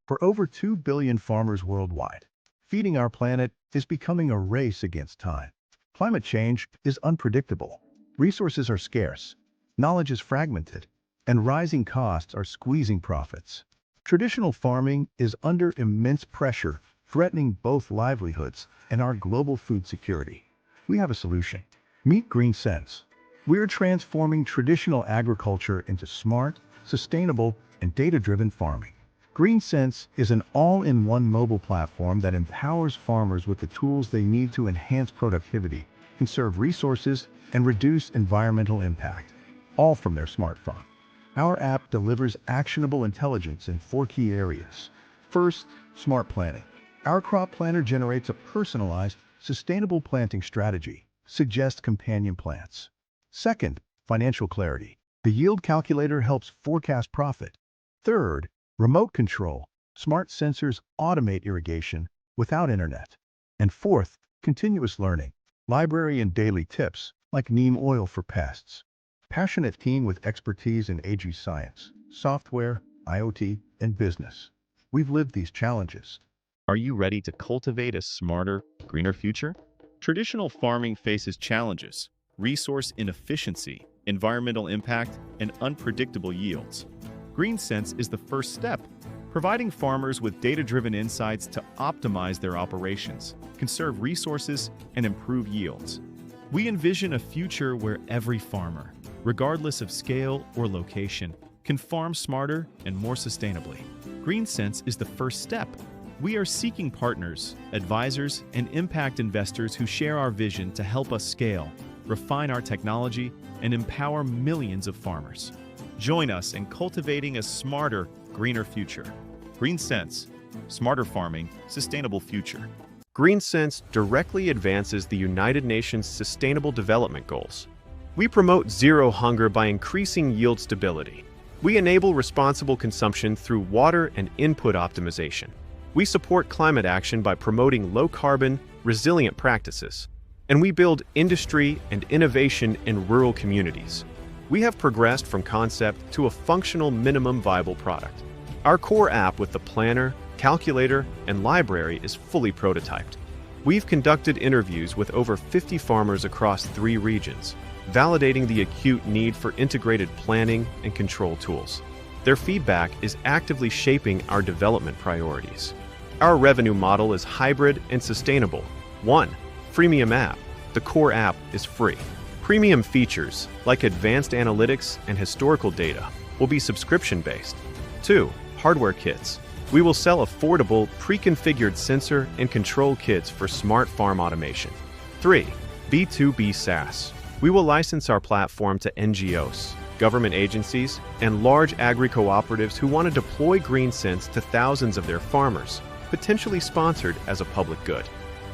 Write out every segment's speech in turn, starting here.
For over 2 billion farmers worldwide, feeding our planet is becoming a race against time. Climate change is unpredictable. Resources are scarce, knowledge is fragmented, and rising costs are squeezing profits. Traditional farming is under immense pressure, threatening both livelihoods and our global food security. We have a solution. Meet GreenSense. We're transforming traditional agriculture into smart, sustainable, and data-driven farming. GreenSense is an all-in-one mobile platform that empowers farmers with the tools they need to enhance productivity, conserve resources, and reduce environmental impact, all from their smartphone. Our app delivers actionable intelligence in 4 key areas. First, smart planning. Our crop planner generates a personalized, sustainable planting strategy, suggests companion plants. Second, financial clarity. The yield calculator helps forecast profit. Third, remote control. Smart sensors automate irrigation without internet. And fourth, continuous learning. Library and daily tips, like neem oil for pests. Passionate team with expertise in AG science, software, IoT, and business. We've lived these challenges. Are you ready to cultivate a smarter, greener future? Traditional farming faces challenges: resource inefficiency, environmental impact, and unpredictable yields. GreenSense is the first step, providing farmers with data-driven insights to optimize their operations, conserve resources, and improve yields. We envision a future where every farmer, regardless of scale or location, can farm smarter and more sustainably. GreenSense is the first step. We are seeking partners, advisors, and impact investors who share our vision to help us scale, refine our technology, and empower millions of farmers. Join us in cultivating a smarter, greener future. GreenSense, smarter farming, sustainable future. GreenSense directly advances the United Nations Sustainable Development Goals. We promote zero hunger by increasing yield stability. We enable responsible consumption through water and input optimization. We support climate action by promoting low-carbon, resilient practices. And we build industry and innovation in rural communities. We have progressed from concept to a functional minimum viable product. Our core app with the planner, calculator, and library is fully prototyped. We've conducted interviews with over 50 farmers across 3 regions, validating the acute need for integrated planning and control tools. Their feedback is actively shaping our development priorities. Our revenue model is hybrid and sustainable. 1. Freemium app. The core app is free. Premium features, like advanced analytics and historical data, will be subscription-based. 2. Hardware kits. We will sell affordable, pre-configured sensor and control kits for smart farm automation. 3. B2B SaaS. We will license our platform to NGOs, government agencies, and large agri-cooperatives who want to deploy GreenSense to thousands of their farmers, potentially sponsored as a public good.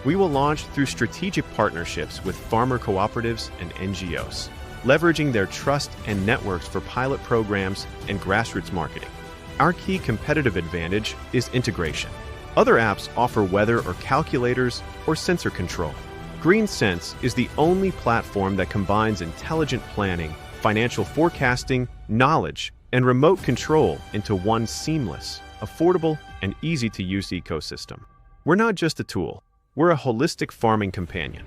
We will launch through strategic partnerships with farmer cooperatives and NGOs, leveraging their trust and networks for pilot programs and grassroots marketing. Our key competitive advantage is integration. Other apps offer weather or calculators or sensor control. GreenSense is the only platform that combines intelligent planning, financial forecasting, knowledge, and remote control into one seamless, affordable, and easy-to-use ecosystem. We're not just a tool. We're a holistic farming companion.